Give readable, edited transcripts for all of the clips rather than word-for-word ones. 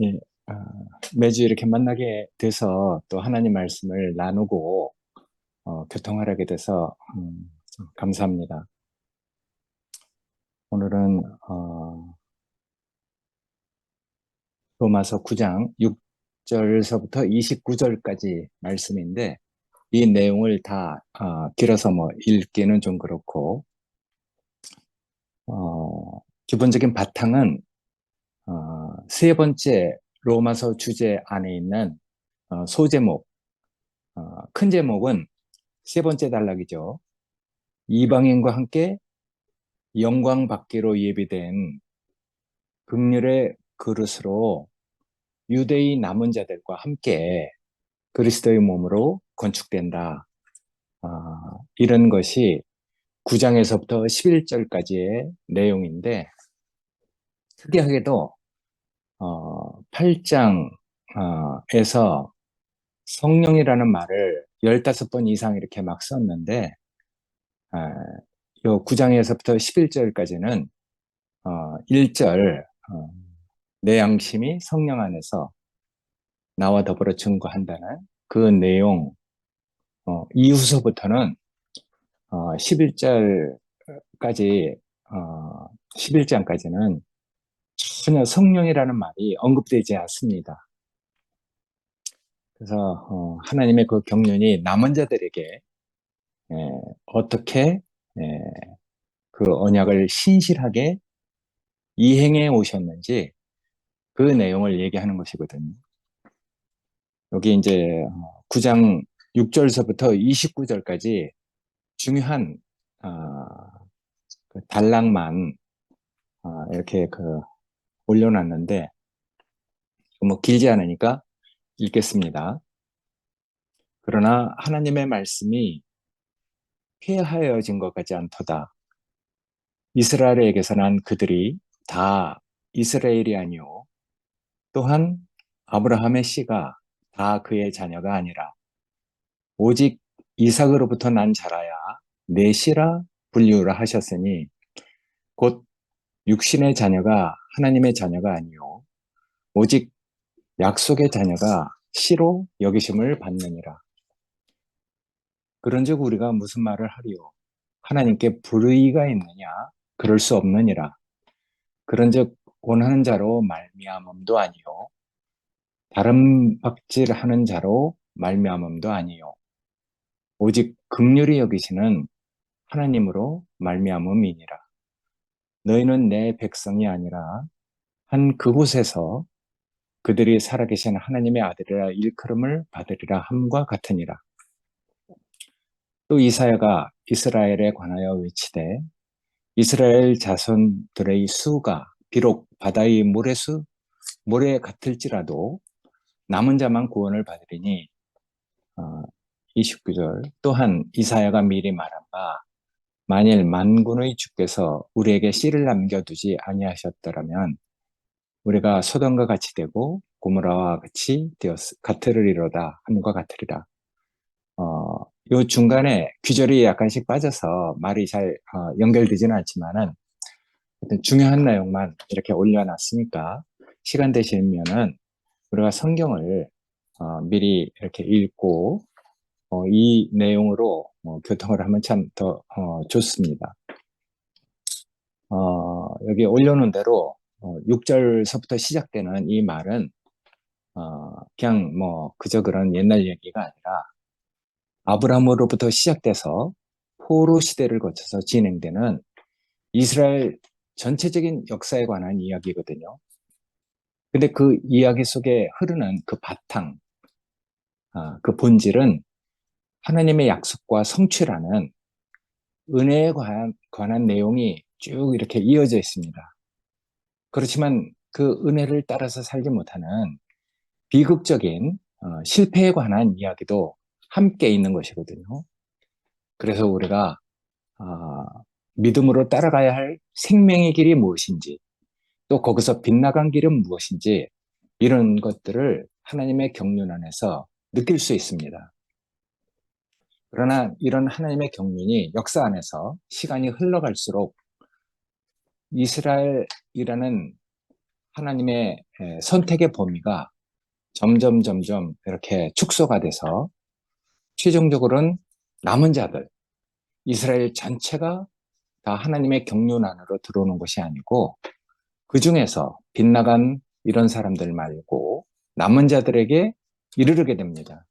예, 아, 매주 이렇게 만나게 돼서 또 하나님 말씀을 나누고 교통하게 돼서 참 감사합니다. 오늘은 로마서 9장 6절서부터 29절까지 말씀인데 이 내용을 다 길어서 뭐 읽기는 좀 그렇고 기본적인 바탕은 세 번째 로마서 주제 안에 있는 소제목, 큰 제목은 세 번째 단락이죠. 이방인과 함께 영광 받기로 예비된 긍휼의 그릇으로 유대인 남은 자들과 함께 그리스도의 몸으로 건축된다. 이런 것이 9장에서부터 11절까지의 내용인데 특이하게도 8장에서 성령이라는 말을 15번 이상 이렇게 막 썼는데 요 9장에서부터 11절까지는 1절 내 양심이 성령 안에서 나와 더불어 증거한다는 그 내용 이후서부터는 11절까지 11장까지는 전혀 성령이라는 말이 언급되지 않습니다. 그래서 하나님의 그 경륜이 남은 자들에게 어떻게 그 언약을 신실하게 이행해 오셨는지 그 내용을 얘기하는 것이거든요. 여기 이제 9장 6절서부터 29절까지 중요한 그 단락만 이렇게 그 올려놨는데 뭐 길지 않으니까 읽겠습니다. 그러나 하나님의 말씀이 폐하여진 것 같지 않도다. 이스라엘에게서 난 그들이 다 이스라엘이 아니요 또한 아브라함의 씨가 다 그의 자녀가 아니라 오직 이삭으로부터 난 자라야 내 씨라 분류라 하셨으니 곧 육신의 자녀가 하나님의 자녀가 아니요 오직 약속의 자녀가 씨로 여기심을 받느니라. 그런즉 우리가 무슨 말을 하리요? 하나님께 불의가 있느냐? 그럴 수 없느니라. 그런즉 원하는 자로 말미암음도 아니요 다른 박질하는 자로 말미암음도 아니요 오직 긍휼히 여기시는 하나님으로 말미암음이니라. 너희는 내 백성이 아니라 한 그곳에서 그들이 살아계신 하나님의 아들이라 일컬음을 받으리라 함과 같으니라. 또 이사야가 이스라엘에 관하여 외치되 이스라엘 자손들의 수가 비록 바다의 모래 같을지라도 남은 자만 구원을 받으리니 29절 또한 이사야가 미리 말한 바 만일 만군의 주께서 우리에게 씨를 남겨두지 아니하셨더라면 우리가 소돔과 같이 되고 고모라와 같이 같으리로다 함과 같으리라. 요 중간에 귀절이 약간씩 빠져서 말이 잘 연결되지는 않지만은 하여튼 중요한 내용만 이렇게 올려놨으니까 시간 되시면은 우리가 성경을 미리 이렇게 읽고 이 내용으로 교통을 하면 참 더 좋습니다. 여기 올려놓은 대로 6절서부터 시작되는 이 말은 그냥 뭐 그저 그런 옛날 얘기가 아니라 아브라함으로부터 시작돼서 포로 시대를 거쳐서 진행되는 이스라엘 전체적인 역사에 관한 이야기거든요. 근데 그 이야기 속에 흐르는 그 바탕, 그 본질은 하나님의 약속과 성취라는 은혜에 관한 내용이 쭉 이렇게 이어져 있습니다. 그렇지만 그 은혜를 따라서 살지 못하는 비극적인 실패에 관한 이야기도 함께 있는 것이거든요. 그래서 우리가 믿음으로 따라가야 할 생명의 길이 무엇인지 또 거기서 빗나간 길은 무엇인지 이런 것들을 하나님의 경륜 안에서 느낄 수 있습니다. 그러나 이런 하나님의 경륜이 역사 안에서 시간이 흘러갈수록 이스라엘이라는 하나님의 선택의 범위가 점점 이렇게 축소가 돼서 최종적으로는 남은 자들, 이스라엘 전체가 다 하나님의 경륜 안으로 들어오는 것이 아니고 그 중에서 빗나간 이런 사람들 말고 남은 자들에게 이르르게 됩니다.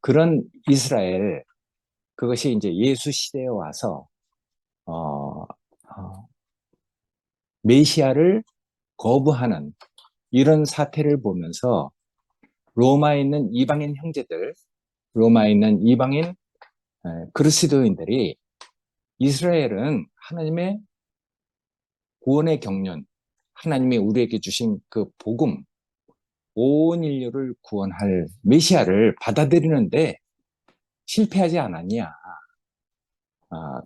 그런 이스라엘, 그것이 이제 예수 시대에 와서 어, 메시아를 거부하는 이런 사태를 보면서 로마에 있는 이방인 형제들, 로마에 있는 이방인 그리스도인들이 이스라엘은 하나님의 구원의 경륜, 하나님이 우리에게 주신 그 복음, 온 인류를 구원할 메시아를 받아들이는데 실패하지 않았냐.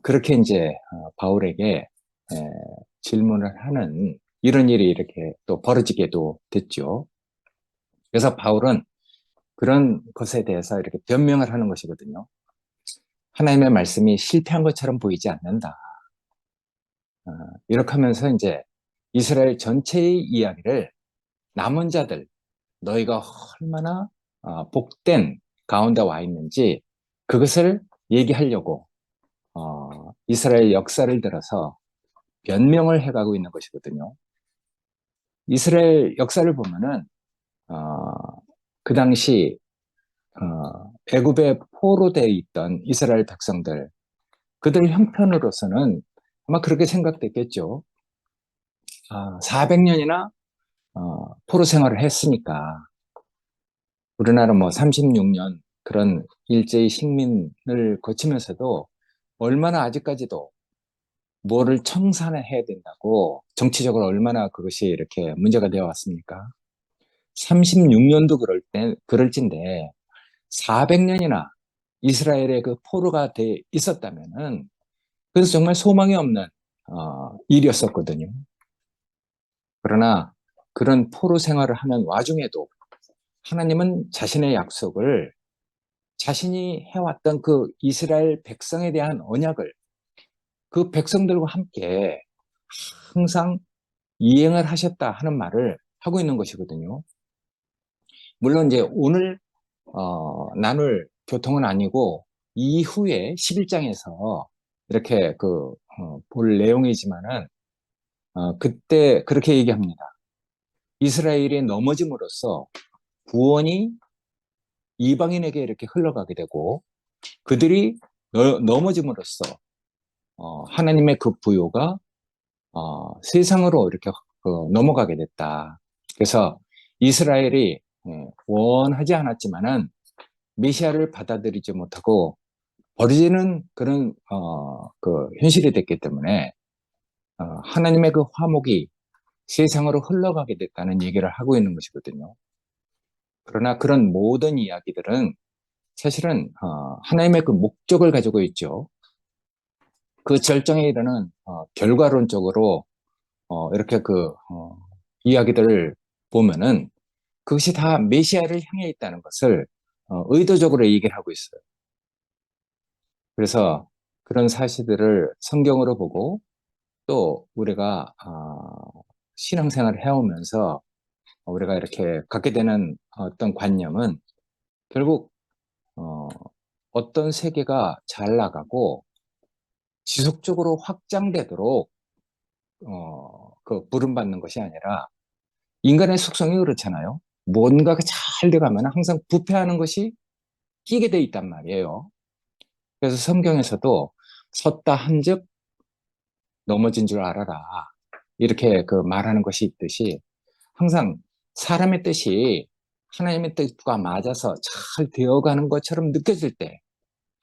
그렇게 이제 바울에게 질문을 하는 이런 일이 이렇게 또 벌어지게도 됐죠. 그래서 바울은 그런 것에 대해서 이렇게 변명을 하는 것이거든요. 하나님의 말씀이 실패한 것처럼 보이지 않는다. 이렇게 하면서 이제 이스라엘 전체의 이야기를 남은 자들, 너희가 얼마나 복된 가운데 와 있는지 그것을 얘기하려고 이스라엘 역사를 들어서 변명을 해가고 있는 것이거든요. 이스라엘 역사를 보면은 어, 그 당시 애굽에 포로되어 있던 이스라엘 백성들, 그들 형편으로서는 아마 그렇게 생각됐겠죠. 400년이나 포로 생활을 했으니까 우리나라 뭐 36년 그런 일제히 식민을 거치면서도 얼마나 아직까지도 뭐를 청산해야 된다고 정치적으로 얼마나 그것이 이렇게 문제가 되어 왔습니까? 36년도 그럴진데 400년이나 이스라엘의 그 포로가 돼 있었다면은 그래서 정말 소망이 없는 일이었었거든요. 그러나 그런 포로 생활을 하는 와중에도 하나님은 자신의 약속을 자신이 해왔던 그 이스라엘 백성에 대한 언약을 그 백성들과 함께 항상 이행을 하셨다 하는 말을 하고 있는 것이거든요. 물론 이제 오늘 나눌 교통은 아니고 이후에 11장에서 이렇게 볼 내용이지만은 그때 그렇게 얘기합니다. 이스라엘이 넘어짐으로써 구원이 이방인에게 이렇게 흘러가게 되고 그들이 넘어짐으로써 하나님의 그 부요가 세상으로 이렇게 넘어가게 됐다. 그래서 이스라엘이 원하지 않았지만은 메시아를 받아들이지 못하고 버리지는 그런 그 현실이 됐기 때문에 하나님의 그 화목이 세상으로 흘러가게 됐다는 얘기를 하고 있는 것이거든요. 그러나 그런 모든 이야기들은 사실은 하나님의 그 목적을 가지고 있죠. 그 절정에 이르는 결과론적으로 이렇게 이야기들을 보면은 그것이 다 메시아를 향해 있다는 것을 의도적으로 얘기를 하고 있어요. 그래서 그런 사실들을 성경으로 보고 또 우리가 신앙생활을 해오면서 우리가 이렇게 갖게 되는 어떤 관념은 결국 어떤 세계가 잘 나가고 지속적으로 확장되도록 그 부름받는 것이 아니라 인간의 속성이 그렇잖아요. 뭔가가 잘 돼가면 항상 부패하는 것이 끼게 돼 있단 말이에요. 그래서 성경에서도 섰다 한즉 넘어진 줄 알아라. 이렇게 말하는 것이 있듯이 항상 사람의 뜻이 하나님의 뜻과 맞아서 잘 되어가는 것처럼 느껴질 때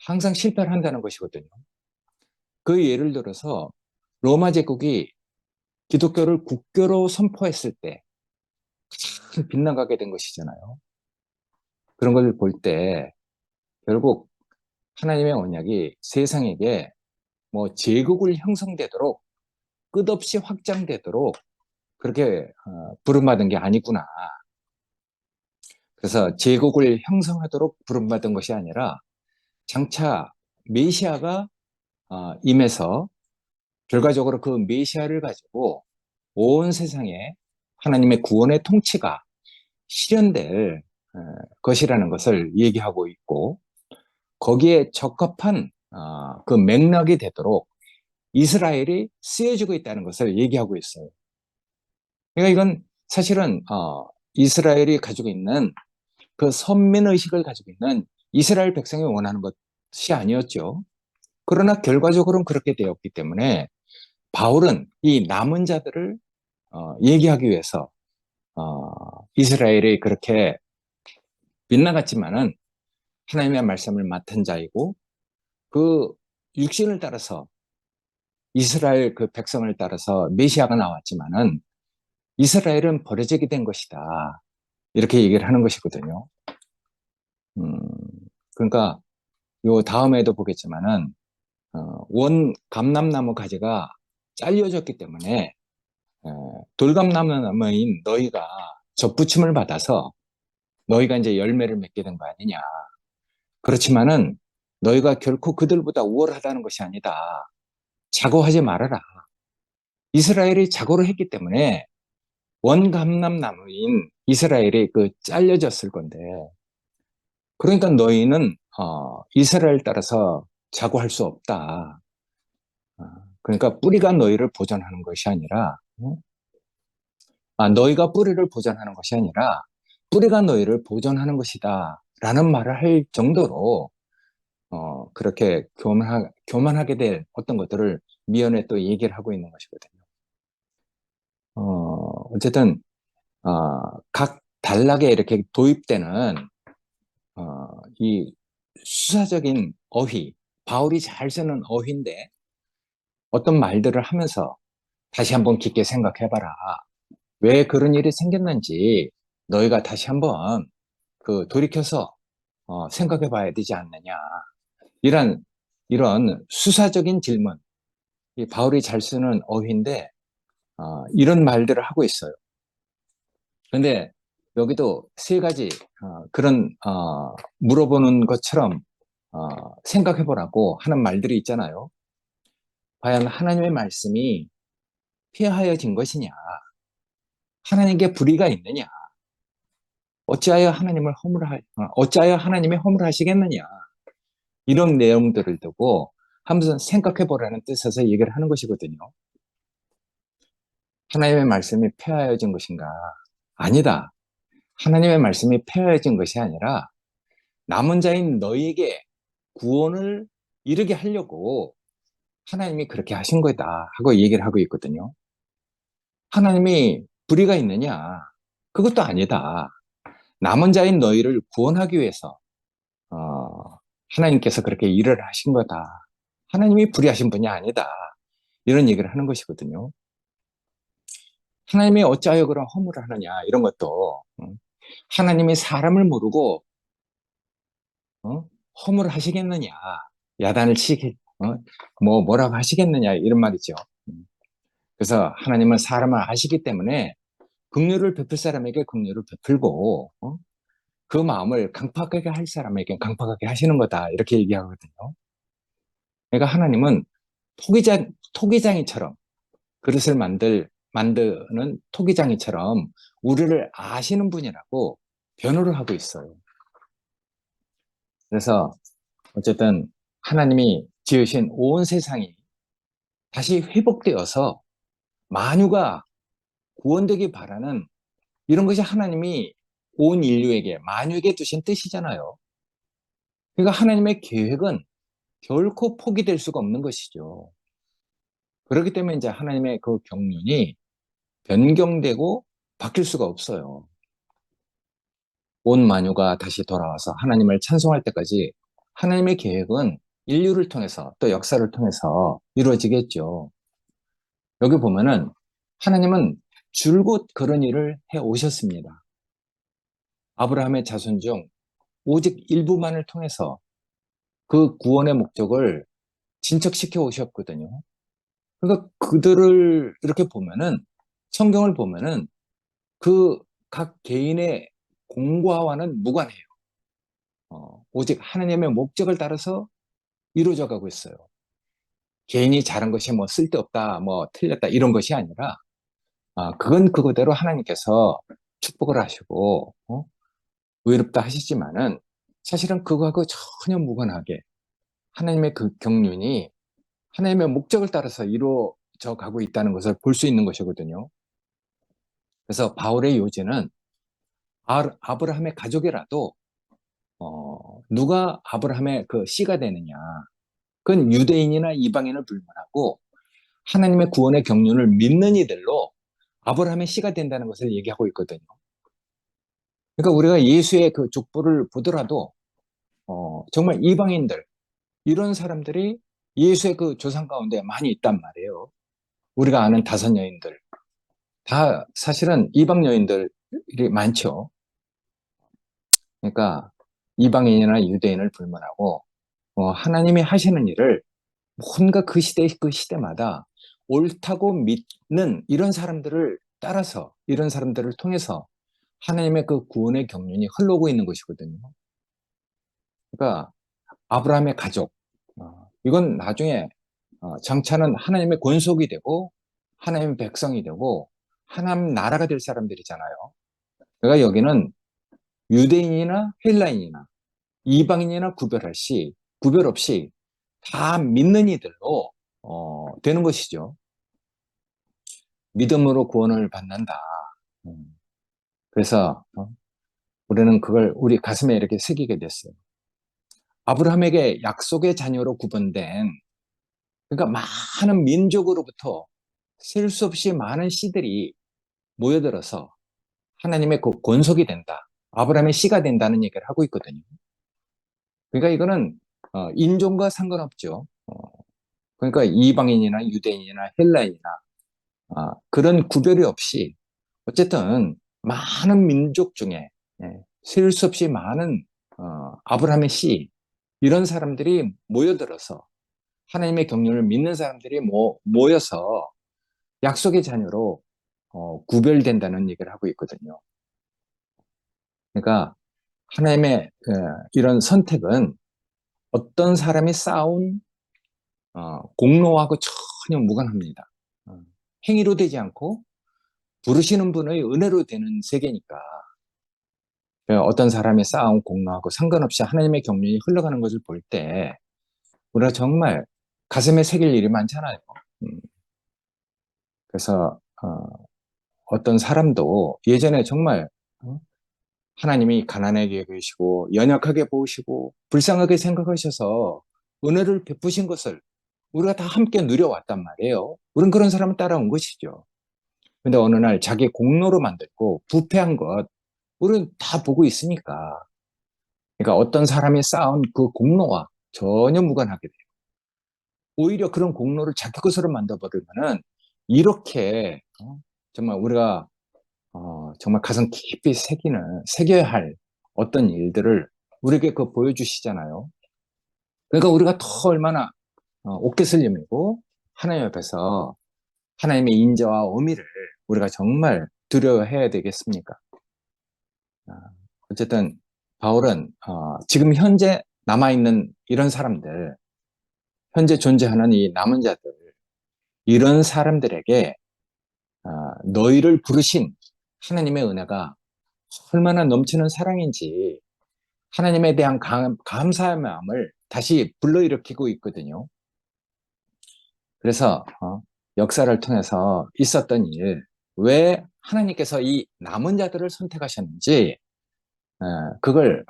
항상 실패를 한다는 것이거든요. 그 예를 들어서 로마 제국이 기독교를 국교로 선포했을 때 가장 빗나가게 된 것이잖아요. 그런 걸 볼 때 결국 하나님의 언약이 세상에게 뭐 제국을 형성되도록 끝없이 확장되도록 그렇게 부름받은 게 아니구나. 그래서 제국을 형성하도록 부름받은 것이 아니라 장차 메시아가 임해서 결과적으로 그 메시아를 가지고 온 세상에 하나님의 구원의 통치가 실현될 것이라는 것을 얘기하고 있고, 거기에 적합한 그 맥락이 되도록 이스라엘이 쓰여지고 있다는 것을 얘기하고 있어요. 그러니까 이건 사실은 이스라엘이 가지고 있는 그 선민의식을 가지고 있는 이스라엘 백성이 원하는 것이 아니었죠. 그러나 결과적으로는 그렇게 되었기 때문에 바울은 이 남은 자들을 얘기하기 위해서 이스라엘이 그렇게 빗나갔지만은 하나님의 말씀을 맡은 자이고, 그 육신을 따라서 이스라엘 그 백성을 따라서 메시아가 나왔지만은 이스라엘은 버려지게 된 것이다. 이렇게 얘기를 하는 것이거든요. 음, 그러니까 요 다음에도 보겠지만은 원 감람나무 가지가 잘려졌기 때문에 돌감나무인 너희가 접붙임을 받아서 너희가 이제 열매를 맺게 된 거 아니냐. 그렇지만은 너희가 결코 그들보다 우월하다는 것이 아니다. 자고하지 말아라. 이스라엘이 자고를 했기 때문에 원감람나무인 이스라엘이 그 잘려졌을 건데, 그러니까 너희는 이스라엘 따라서 자고할 수 없다. 어, 그러니까 뿌리가 너희를 보존하는 것이 아니라, 너희가 뿌리를 보존하는 것이 아니라 뿌리가 너희를 보존하는 것이다. 라는 말을 할 정도로 그렇게 교만하게 될 어떤 것들을 미연에 또 얘기를 하고 있는 것이거든요. 어쨌든 각 단락에 이렇게 도입되는 이 수사적인 어휘, 바울이 잘 쓰는 어휘인데 어떤 말들을 하면서 다시 한번 깊게 생각해봐라. 왜 그런 일이 생겼는지 너희가 다시 한번 그 돌이켜서 생각해봐야 되지 않느냐. 이런 이런 수사적인 질문, 이 바울이 잘 쓰는 어휘인데 이런 말들을 하고 있어요. 그런데 여기도 세 가지 그런 물어보는 것처럼 생각해보라고 하는 말들이 있잖아요. 과연 하나님의 말씀이 폐하여진 것이냐? 하나님께 불의가 있느냐? 어찌하여 하나님이 허물하시겠느냐? 이런 내용들을 두고 한번 생각해보라는 뜻에서 얘기를 하는 것이거든요. 하나님의 말씀이 폐하여진 것인가? 아니다. 하나님의 말씀이 폐하여진 것이 아니라 남은 자인 너희에게 구원을 이르게 하려고 하나님이 그렇게 하신 거다 하고 얘기를 하고 있거든요. 하나님이 불의가 있느냐? 그것도 아니다. 남은 자인 너희를 구원하기 위해서 하나님께서 그렇게 일을 하신 거다. 하나님이 불의하신 분이 아니다. 이런 얘기를 하는 것이거든요. 하나님이 어찌하여 그런 허물을 하느냐 이런 것도 하나님이 사람을 모르고 허물을 하시겠느냐, 야단을 치게 뭐라고 하시겠느냐 이런 말이죠. 그래서 하나님은 사람을 아시기 때문에 긍휼을 베풀 사람에게 긍휼을 베풀고 그 마음을 강팍하게 할 사람에게 강팍하게 하시는 거다 이렇게 얘기하거든요. 그러니까 하나님은 토기장이처럼 그릇을 만드는 토기장이처럼 우리를 아시는 분이라고 변호를 하고 있어요. 그래서 어쨌든 하나님이 지으신 온 세상이 다시 회복되어서 만유가 구원되기 바라는 이런 것이 하나님이 온 인류에게 만유에게 두신 뜻이잖아요. 그러니까 하나님의 계획은 결코 포기될 수가 없는 것이죠. 그렇기 때문에 이제 하나님의 그 경륜이 변경되고 바뀔 수가 없어요. 온 만유가 다시 돌아와서 하나님을 찬송할 때까지 하나님의 계획은 인류를 통해서 또 역사를 통해서 이루어지겠죠. 여기 보면은 하나님은 줄곧 그런 일을 해 오셨습니다. 아브라함의 자손 중 오직 일부만을 통해서 그 구원의 목적을 진척시켜 오셨거든요. 그러니까 그들을 이렇게 보면은 성경을 보면은 그 각 개인의 공과와는 무관해요. 오직 하나님의 목적을 따라서 이루어져 가고 있어요. 개인이 잘한 것이 뭐 쓸데없다, 뭐 틀렸다 이런 것이 아니라 그건 그거대로 하나님께서 축복을 하시고, 의롭다 하시지만은, 사실은 그거하고 전혀 무관하게 하나님의 그 경륜이 하나님의 목적을 따라서 이루어져 가고 있다는 것을 볼 수 있는 것이거든요. 그래서 바울의 요지는 아브라함의 가족이라도 누가 아브라함의 그 씨가 되느냐, 그건 유대인이나 이방인을 불문하고 하나님의 구원의 경륜을 믿는 이들로 아브라함의 씨가 된다는 것을 얘기하고 있거든요. 그러니까 우리가 예수의 그 족보를 보더라도 정말 이방인들, 이런 사람들이 예수의 그 조상 가운데 많이 있단 말이에요. 우리가 아는 다섯 여인들 다 사실은 이방 여인들이 많죠. 그러니까 이방인이나 유대인을 불문하고 하나님이 하시는 일을 뭔가 그 시대 그 시대마다 옳다고 믿는 이런 사람들을 따라서, 이런 사람들을 통해서 하나님의 그 구원의 경륜이 흘러오고 있는 것이거든요. 그러니까 아브라함의 가족, 이건 나중에 장차는 하나님의 권속이 되고 하나님의 백성이 되고 하나님 나라가 될 사람들이잖아요. 그러니까 여기는 유대인이나 헬라인이나 이방인이나 구별 없이 다 믿는 이들로 되는 것이죠. 믿음으로 구원을 받는다. 음, 그래서 우리는 그걸 우리 가슴에 이렇게 새기게 됐어요. 아브라함에게 약속의 자녀로 구분된, 그러니까 많은 민족으로부터 셀 수 없이 많은 씨들이 모여들어서 하나님의 그 권속이 된다. 아브라함의 씨가 된다는 얘기를 하고 있거든요. 그러니까 이거는 인종과 상관없죠. 그러니까 이방인이나 유대인이나 헬라인이나 그런 구별이 없이 어쨌든 많은 민족 중에 셀 수 없이 많은 아브라함의 씨, 이런 사람들이 모여들어서 하나님의 경륜을 믿는 사람들이 모여서 약속의 자녀로 구별된다는 얘기를 하고 있거든요. 그러니까 하나님의 이런 선택은 어떤 사람이 쌓은 공로하고 전혀 무관합니다. 행위로 되지 않고 부르시는 분의 은혜로 되는 세계니까 어떤 사람이 쌓은 공로하고 상관없이 하나님의 경륜이 흘러가는 것을 볼 때 우리가 정말 가슴에 새길 일이 많잖아요. 음, 그래서 어떤 사람도 예전에 정말 하나님이 가난하게 계시고 연약하게 보시고 불쌍하게 생각하셔서 은혜를 베푸신 것을 우리가 다 함께 누려왔단 말이에요. 우리는 그런 사람을 따라온 것이죠. 근데 어느 날 자기 공로로 만들고 부패한 것 우리는 다 보고 있으니까, 그러니까 어떤 사람이 쌓은 그 공로와 전혀 무관하게 돼요. 오히려 그런 공로를 자기 것으로 만들어버리면은 이렇게 정말 우리가 정말 가슴 깊이 새겨야 할 어떤 일들을 우리에게 그 보여주시잖아요. 그러니까 우리가 더 얼마나 옷깃을 여미고 하나님 앞에서 하나님의 인자와 어미를 우리가 정말 두려워해야 되겠습니까? 아, 어쨌든 바울은 지금 현재 남아있는 이런 사람들, 현재 존재하는 이 남은 자들, 이런 사람들에게 너희를 부르신 하나님의 은혜가 얼마나 넘치는 사랑인지 하나님에 대한 감사의 마음을 다시 불러일으키고 있거든요. 그래서 역사를 통해서 있었던 일, 왜 하나님께서 이 남은 자들을 선택하셨는지 그걸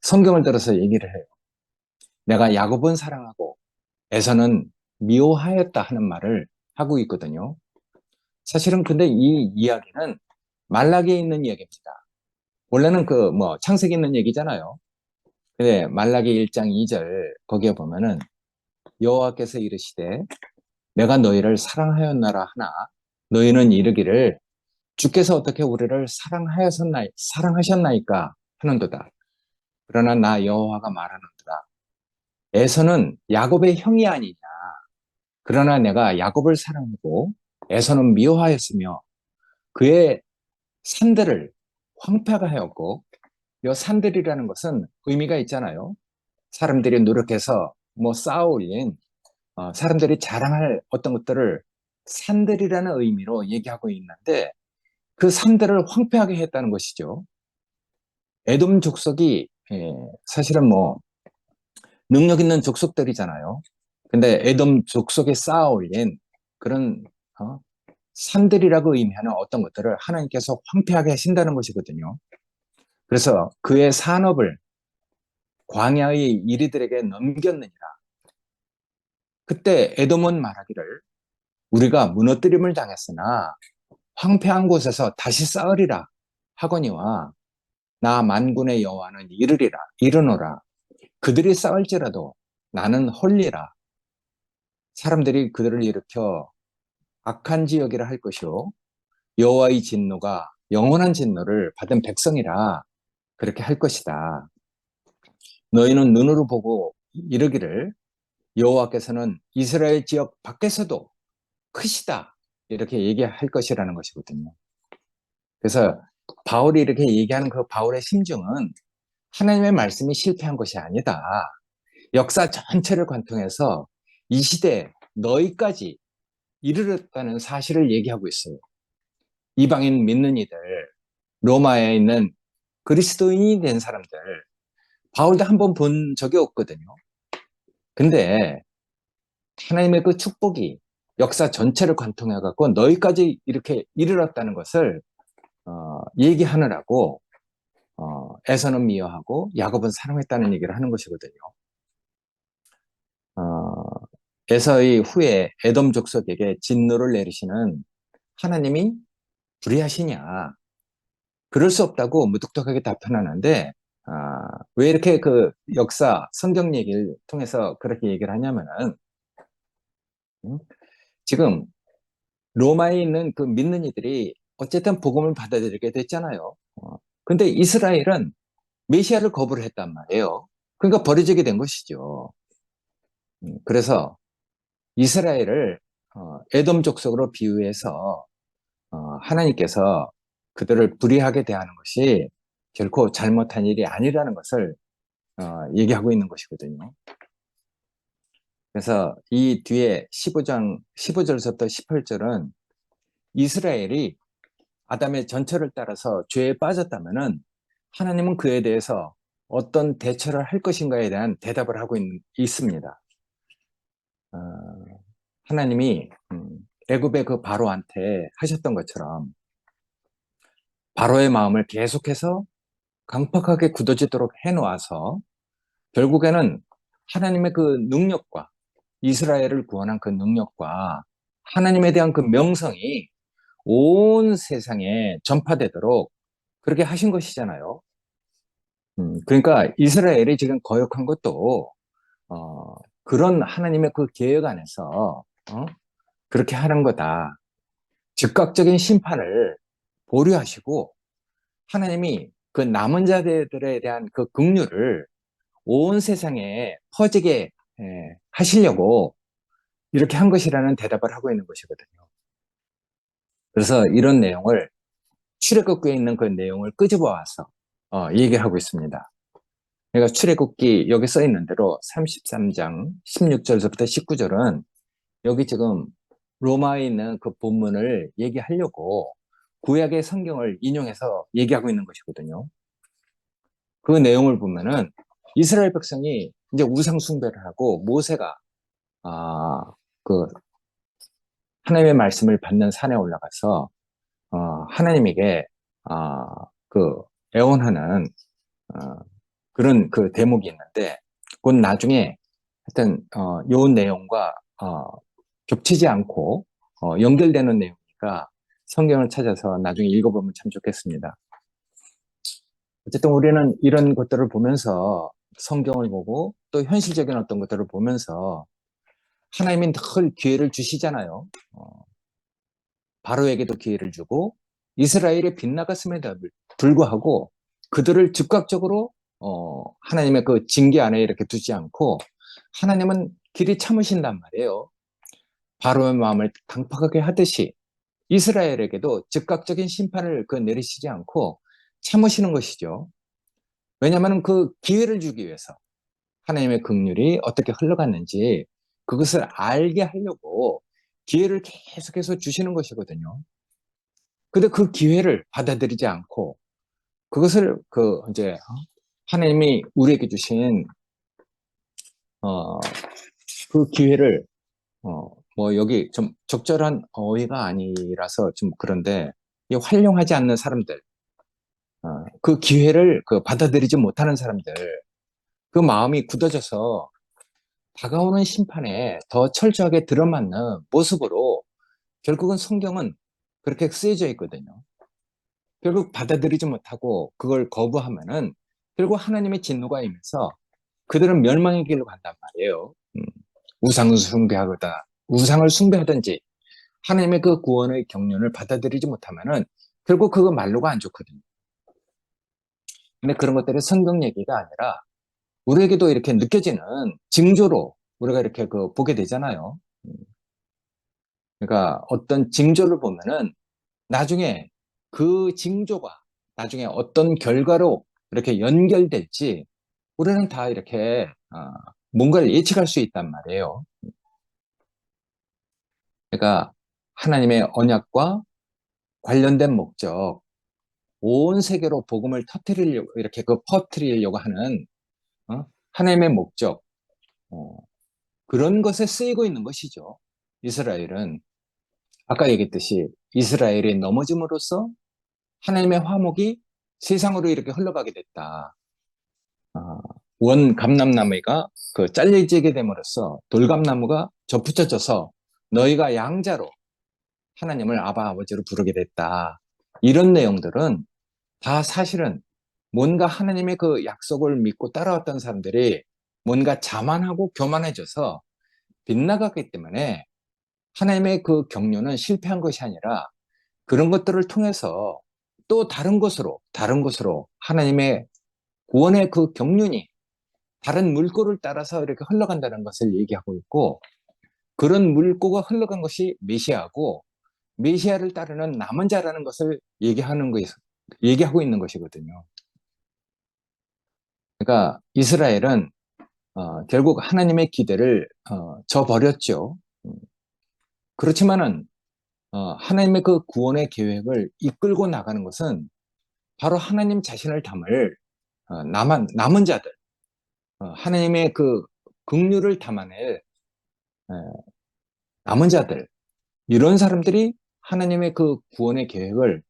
성경을 들어서 얘기를 해요. 내가 야곱은 사랑하고 에서는 미워하였다 하는 말을 하고 있거든요. 사실은 근데 이 이야기는 말라기에 있는 이야기입니다. 원래는 그 뭐 창세기 있는 얘기잖아요. 근데 말라기 1장 2절 거기에 보면은 여호와께서 이르시되 내가 너희를 사랑하였나라 하나 너희는 이르기를 주께서 어떻게 우리를 사랑하셨나이까 하는도다. 그러나 나 여호와가 말하는도다. 에서는 야곱의 형이 아니냐. 그러나 내가 야곱을 사랑하고 에서는 미워하였으며 그의 산들을 황폐하게 하였고, 이 산들이라는 것은 의미가 있잖아요. 사람들이 노력해서 뭐 쌓아 올린 사람들이 자랑할 어떤 것들을 산들이라는 의미로 얘기하고 있는데 그 산들을 황폐하게 했다는 것이죠. 에돔 족속이 사실은 뭐 능력 있는 족속들이잖아요. 근데 에돔 족속에 쌓아 올린 그런 어, 산들이라고 의미하는 어떤 것들을 하나님께서 황폐하게 하신다는 것이거든요. 그래서 그의 산업을 광야의 이리들에게 넘겼느니라. 그때 에돔은 말하기를 우리가 무너뜨림을 당했으나 황폐한 곳에서 다시 쌓으리라 하거니와 나 만군의 여호와는 이르리라 이르노라 그들이 쌓을지라도 나는 홀리라 사람들이 그들을 일으켜 악한 지역이라 할 것이요 여호와의 진노가 영원한 진노를 받은 백성이라 그렇게 할 것이다. 너희는 눈으로 보고 이르기를 여호와께서는 이스라엘 지역 밖에서도 크시다 이렇게 얘기할 것이라는 것이거든요. 그래서 바울이 이렇게 얘기하는 그 바울의 심정은 하나님의 말씀이 실패한 것이 아니다. 역사 전체를 관통해서 이 시대에 너희까지 이르렀다는 사실을 얘기하고 있어요. 이방인 믿는 이들, 로마에 있는 그리스도인이 된 사람들, 바울도 한 번 본 적이 없거든요. 근데 하나님의 그 축복이 역사 전체를 관통해갖고 너희까지 이렇게 이르렀다는 것을 얘기하느라고 에서는 미워하고 야곱은 사랑했다는 얘기를 하는 것이거든요. 어, 에서의 후에 에돔 족속에게 진노를 내리시는 하나님이 불의하시냐? 그럴 수 없다고 무뚝뚝하게 답변하는데 왜 이렇게 그 역사 성경 얘기를 통해서 그렇게 얘기를 하냐면은 지금 로마에 있는 그 믿는 이들이 어쨌든 복음을 받아들이게 됐잖아요. 근데 이스라엘은 메시아를 거부를 했단 말이에요. 그러니까 버려지게 된 것이죠. 그래서 이스라엘을 에돔 족속으로 비유해서 하나님께서 그들을 불의하게 대하는 것이 결코 잘못한 일이 아니라는 것을 얘기하고 있는 것이거든요. 그래서 이 뒤에 15장 15절부터 18절은 이스라엘이 아담의 전철을 따라서 죄에 빠졌다면은 하나님은 그에 대해서 어떤 대처를 할 것인가에 대한 대답을 하고 있습니다. 어, 하나님이 애굽의 그 바로한테 하셨던 것처럼 바로의 마음을 계속해서 강팍하게 굳어지도록 해놓아서 결국에는 하나님의 그 능력과 이스라엘을 구원한 그 능력과 하나님에 대한 그 명성이 온 세상에 전파되도록 그렇게 하신 것이잖아요. 그러니까 이스라엘이 지금 거역한 것도 그런 하나님의 그 계획 안에서 그렇게 하는 거다. 즉각적인 심판을 보류하시고 하나님이 그 남은 자들에 대한 그 긍휼을 온 세상에 퍼지게 하시려고 이렇게 한 것이라는 대답을 하고 있는 것이거든요. 그래서 이런 내용을 출애굽기에 있는 그 내용을 끄집어 와서 얘기하고 있습니다. 그러니까 출애굽기 여기 써 있는 대로 33장 16절부터 19절은 여기 지금 로마에 있는 그 본문을 얘기하려고 구약의 성경을 인용해서 얘기하고 있는 것이거든요. 그 내용을 보면은 이스라엘 백성이 이제 우상 숭배를 하고 모세가 그 하나님의 말씀을 받는 산에 올라가서 하나님에게 그 애원하는 어, 그런 그 대목이 있는데 그건 나중에 하여튼 요 내용과 겹치지 않고 연결되는 내용이니까 성경을 찾아서 나중에 읽어보면 참 좋겠습니다. 어쨌든 우리는 이런 것들을 보면서 성경을 보고 또 현실적인 어떤 것들을 보면서 하나님이 늘 기회를 주시잖아요. 바로에게도 기회를 주고 이스라엘이 빗나갔음에도 불구하고 그들을 즉각적으로 하나님의 그 징계 안에 이렇게 두지 않고 하나님은 길이 참으신단 말이에요. 바로의 마음을 강팍하게 하듯이 이스라엘에게도 즉각적인 심판을 내리시지 않고 참으시는 것이죠. 왜냐하면 그 기회를 주기 위해서 하나님의 긍휼이 어떻게 흘러갔는지 그것을 알게 하려고 기회를 계속해서 주시는 것이거든요. 근데 그 기회를 받아들이지 않고 그것을 이제 하나님이 우리에게 주신 어, 그 기회를 뭐 여기 좀 적절한 어휘가 아니라서 좀 그런데 이 활용하지 않는 사람들, 그 기회를 받아들이지 못하는 사람들, 그 마음이 굳어져서 다가오는 심판에 더 철저하게 들어맞는 모습으로 결국은 성경은 그렇게 쓰여져 있거든요. 결국 받아들이지 못하고 그걸 거부하면은 결국 하나님의 진노가 임해서 그들은 멸망의 길로 간단 말이에요. 우상을 숭배하든지 하나님의 그 구원의 경륜을 받아들이지 못하면은 결국 그거 말로가 안 좋거든요. 근데 그런 것들이 성경 얘기가 아니라 우리에게도 이렇게 느껴지는 징조로 우리가 이렇게 보게 되잖아요. 그러니까 어떤 징조를 보면은 나중에 그 징조가 나중에 어떤 결과로 이렇게 연결될지 우리는 다 이렇게 뭔가를 예측할 수 있단 말이에요. 그러니까 하나님의 언약과 관련된 목적, 온 세계로 복음을 터뜨리려고 이렇게 퍼뜨리려고 하는 하나님의 목적, 어, 그런 것에 쓰이고 있는 것이죠. 이스라엘은 아까 얘기했듯이 이스라엘이 넘어짐으로써 하나님의 화목이 세상으로 이렇게 흘러가게 됐다. 어, 원 감람나무가 잘려지게 됨으로써 돌감나무가 접붙여져서 너희가 양자로 하나님을 아바 아버지로 부르게 됐다. 이런 내용들은 다 사실은 뭔가 하나님의 그 약속을 믿고 따라왔던 사람들이 뭔가 자만하고 교만해져서 빗나갔기 때문에 하나님의 그 경륜은 실패한 것이 아니라 그런 것들을 통해서 또 다른 곳으로 하나님의 구원의 그 경륜이 다른 물꼬를 따라서 이렇게 흘러간다는 것을 얘기하고 있고 그런 물꼬가 흘러간 것이 메시아고 메시아를 따르는 남은 자라는 것을 얘기하고 있는 것이거든요. 그러니까 이스라엘은 결국 하나님의 기대를 저버렸죠. 그렇지만은 하나님의 그 구원의 계획을 이끌고 나가는 것은 바로 하나님 자신을 담을 남은 자들, 하나님의 그 긍휼을 담아낼 남은 자들, 이런 사람들이 하나님의 그 구원의 계획을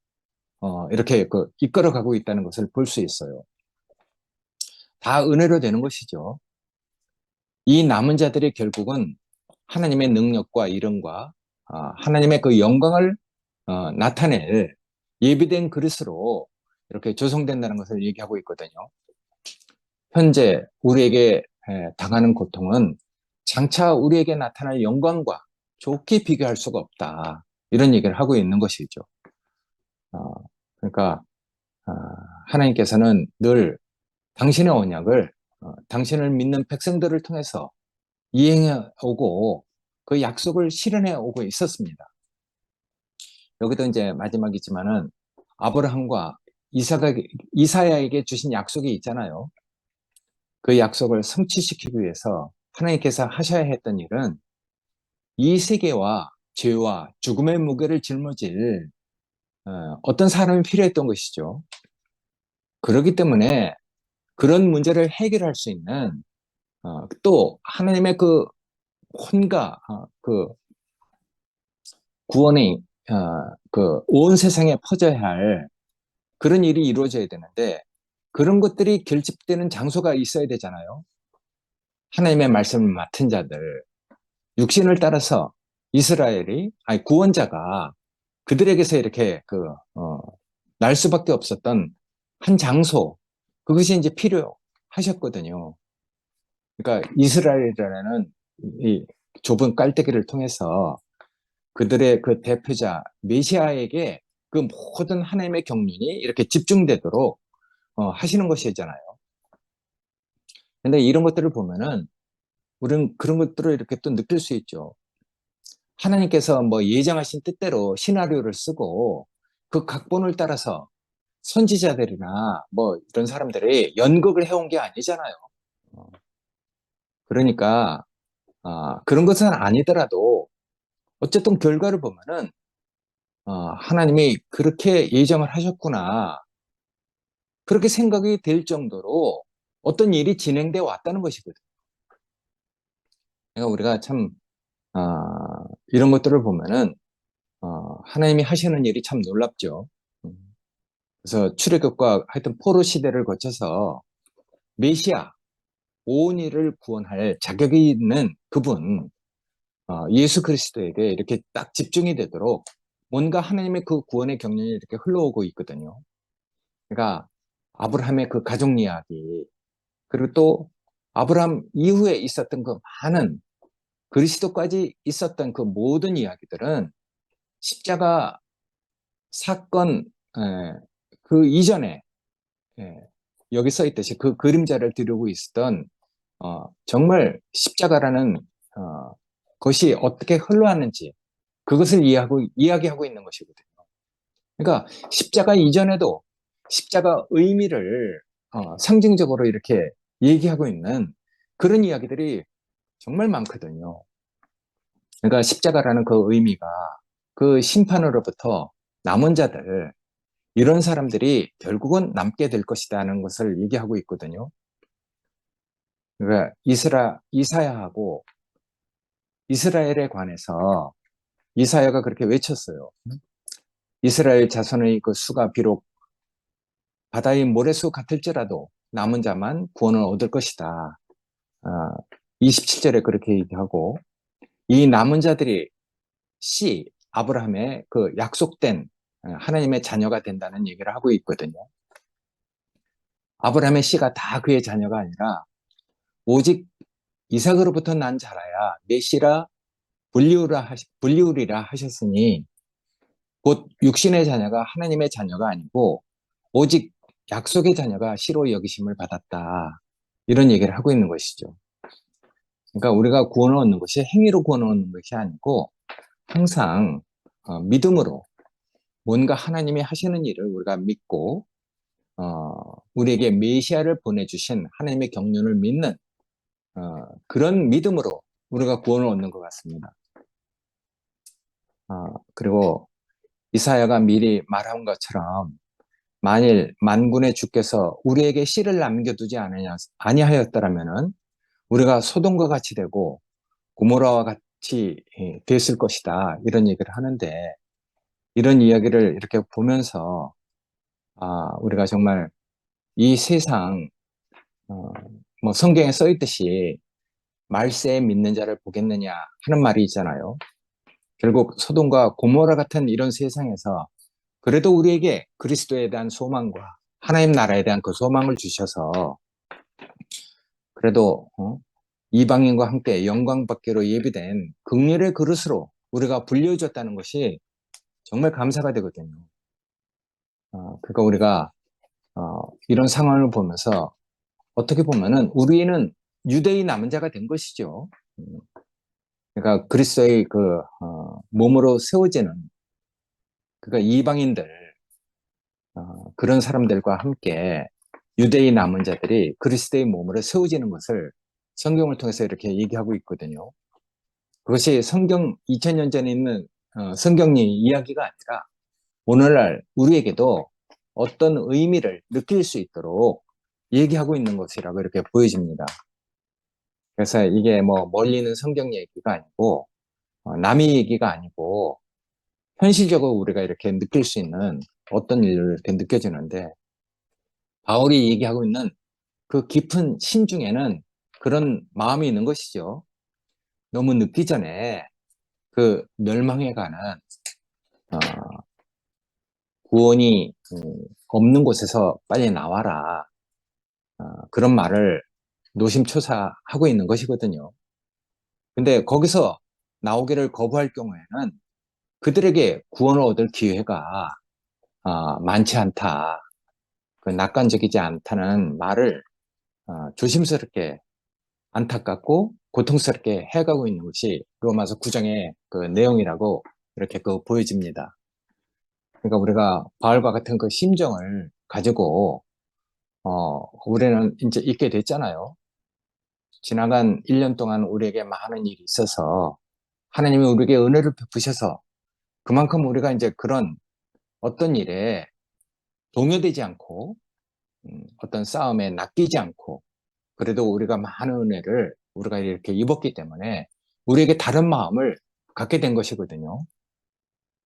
이렇게 이끌어가고 있다는 것을 볼 수 있어요. 다 은혜로 되는 것이죠. 이 남은 자들이 결국은 하나님의 능력과 이름과 하나님의 그 영광을 나타낼 예비된 그릇으로 이렇게 조성된다는 것을 얘기하고 있거든요. 현재 우리에게 당하는 고통은 장차 우리에게 나타날 영광과 좋게 비교할 수가 없다. 이런 얘기를 하고 있는 것이죠. 어, 그러니까 어, 하나님께서는 늘 당신의 언약을 당신을 믿는 백성들을 통해서 이행해 오고 그 약속을 실현해 오고 있었습니다. 여기도 이제 마지막이지만은 아브라함과 이사야에게 주신 약속이 있잖아요. 그 약속을 성취시키기 위해서 하나님께서 하셔야 했던 일은 이 세계와 죄와 죽음의 무게를 짊어질 어떤 사람이 필요했던 것이죠. 그렇기 때문에 그런 문제를 해결할 수 있는 또 하나님의 그 혼과 그 구원이 온 세상에 퍼져야 할 그런 일이 이루어져야 되는데 그런 것들이 결집되는 장소가 있어야 되잖아요. 하나님의 말씀을 맡은 자들, 육신을 따라서 이스라엘이 아니 구원자가 그들에게서 이렇게 날 수밖에 없었던 한 장소, 그것이 이제 필요하셨거든요. 그러니까 이스라엘이라는 이 좁은 깔때기를 통해서 그들의 그 대표자 메시아에게 그 모든 하나님의 경륜이 이렇게 집중되도록 하시는 것이잖아요. 근데 이런 것들을 보면은 우리는 그런 것들을 이렇게 또 느낄 수 있죠. 하나님께서 뭐 예정하신 뜻대로 시나리오를 쓰고 그 각본을 따라서 선지자들이나 뭐 이런 사람들이 연극을 해온 게 아니잖아요. 어, 그러니까 그런 것은 아니더라도 어쨌든 결과를 보면은 하나님이 그렇게 예정을 하셨구나. 그렇게 생각이 될 정도로 어떤 일이 진행되어 왔다는 것이거든요. 그러니까 우리가 참 이런 것들을 보면은 하나님이 하시는 일이 참 놀랍죠. 음, 그래서 출애굽과 하여튼 포로 시대를 거쳐서 메시아 온 일을 구원할 자격이 있는 그분 예수 그리스도에게 이렇게 딱 집중이 되도록 뭔가 하나님의 그 구원의 경륜이 이렇게 흘러오고 있거든요. 그러니까 아브라함의 그 가족 이야기, 그리고 또 아브라함 이후에 있었던 그 많은 그리스도까지 있었던 그 모든 이야기들은 십자가 사건 그 이전에 예, 여기 써 있듯이 그 그림자를 들고 있었던 정말 십자가라는 어, 것이 어떻게 흘러왔는지 그것을 이야기하고 있는 것이거든요. 그러니까 십자가 이전에도 십자가 의미를 상징적으로 이렇게 얘기하고 있는 그런 이야기들이 정말 많거든요. 그러니까 십자가라는 그 의미가 그 심판으로부터 남은 자들, 이런 사람들이 결국은 남게 될 것이라는 것을 얘기하고 있거든요. 그러니까 이사야하고 이스라엘에 관해서 이사야가 그렇게 외쳤어요. 이스라엘 자손의 그 수가 비록 바다의 모래수 같을지라도 남은 자만 구원을 얻을 것이다. 27절에 그렇게 얘기하고 이 남은 자들이 아브라함의 그 약속된 하나님의 자녀가 된다는 얘기를 하고 있거든요. 아브라함의 씨가 다 그의 자녀가 아니라 오직 이삭으로부터 난 자라야 내 씨라 불리우리라 하셨으니 곧 육신의 자녀가 하나님의 자녀가 아니고 오직 약속의 자녀가 씨로 여기심을 받았다. 이런 얘기를 하고 있는 것이죠. 그러니까 우리가 구원을 얻는 것이 행위로 구원을 얻는 것이 아니고 항상 믿음으로 뭔가 하나님이 하시는 일을 우리가 믿고 우리에게 메시아를 보내주신 하나님의 경륜을 믿는 그런 믿음으로 우리가 구원을 얻는 것 같습니다. 그리고 이사야가 미리 말한 것처럼 만일 만군의 주께서 우리에게 씨를 남겨두지 아니하였더라면은 우리가 소돔과 같이 되고 고모라와 같이 됐을 것이다. 이런 얘기를 하는데 이런 이야기를 이렇게 보면서 우리가 정말 이 세상 뭐 성경에 써 있듯이 말세에 믿는 자를 보겠느냐 하는 말이 있잖아요. 결국 소돔과 고모라 같은 이런 세상에서 그래도 우리에게 그리스도에 대한 소망과 하나님 나라에 대한 그 소망을 주셔서 그래도 이방인과 함께 영광 받기로 예비된 긍휼의 그릇으로 우리가 불려줬다는 것이 정말 감사가 되거든요. 그러니까 우리가 이런 상황을 보면서 어떻게 보면은 우리는 유대인 남은 자가 된 것이죠. 음, 그러니까 그리스도의 그 몸으로 세워지는 그러니까 이방인들 그런 사람들과 함께 유대인 남은 자들이 그리스도의 몸으로 세워지는 것을 성경을 통해서 이렇게 얘기하고 있거든요. 그것이 성경 2000년 전에 있는 성경 이야기가 아니라 오늘날 우리에게도 어떤 의미를 느낄 수 있도록 얘기하고 있는 것이라고 이렇게 보여집니다. 그래서 이게 뭐 멀리 있는 성경 얘기가 아니고 남의 얘기가 아니고 현실적으로 우리가 이렇게 느낄 수 있는 어떤 일을 이렇게 느껴지는데 바울이 얘기하고 있는 그 깊은 심중에는 그런 마음이 있는 것이죠. 너무 늦기 전에 그 멸망해가는 어, 구원이 없는 곳에서 빨리 나와라. 그런 말을 노심초사하고 있는 것이거든요. 근데 거기서 나오기를 거부할 경우에는 그들에게 구원을 얻을 기회가 많지 않다. 그 낙관적이지 않다는 말을 조심스럽게 안타깝고 고통스럽게 해가고 있는 것이 로마서 9장의 그 내용이라고 이렇게 그 보여집니다. 그러니까 우리가 바울과 같은 그 심정을 가지고 우리는 이제 있게 됐잖아요. 지나간 1년 동안 우리에게 많은 일이 있어서 하나님이 우리에게 은혜를 베푸셔서 그만큼 우리가 이제 그런 어떤 일에 동요되지 않고 어떤 싸움에 낚이지 않고 그래도 우리가 많은 은혜를 우리가 이렇게 입었기 때문에 우리에게 다른 마음을 갖게 된 것이거든요.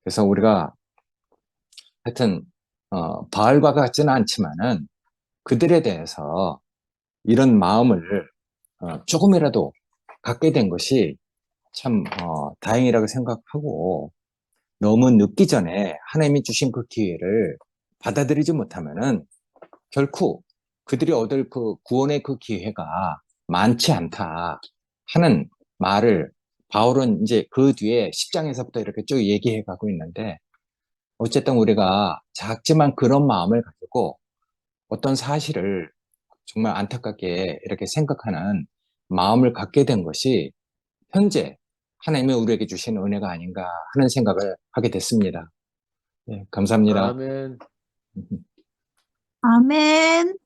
그래서 우리가 하여튼 바알과 같지는 않지만은 그들에 대해서 이런 마음을 조금이라도 갖게 된 것이 참 다행이라고 생각하고 너무 늦기 전에 하나님이 주신 그 기회를 받아들이지 못하면은 결코 그들이 얻을 그 구원의 그 기회가 많지 않다 하는 말을 바울은 이제 그 뒤에 10장에서부터 이렇게 쭉 얘기해 가고 있는데 어쨌든 우리가 작지만 그런 마음을 가지고 어떤 사실을 정말 안타깝게 이렇게 생각하는 마음을 갖게 된 것이 현재 하나님이 우리에게 주신 은혜가 아닌가 하는 생각을 하게 됐습니다. 네, 감사합니다. 아멘. 아멘.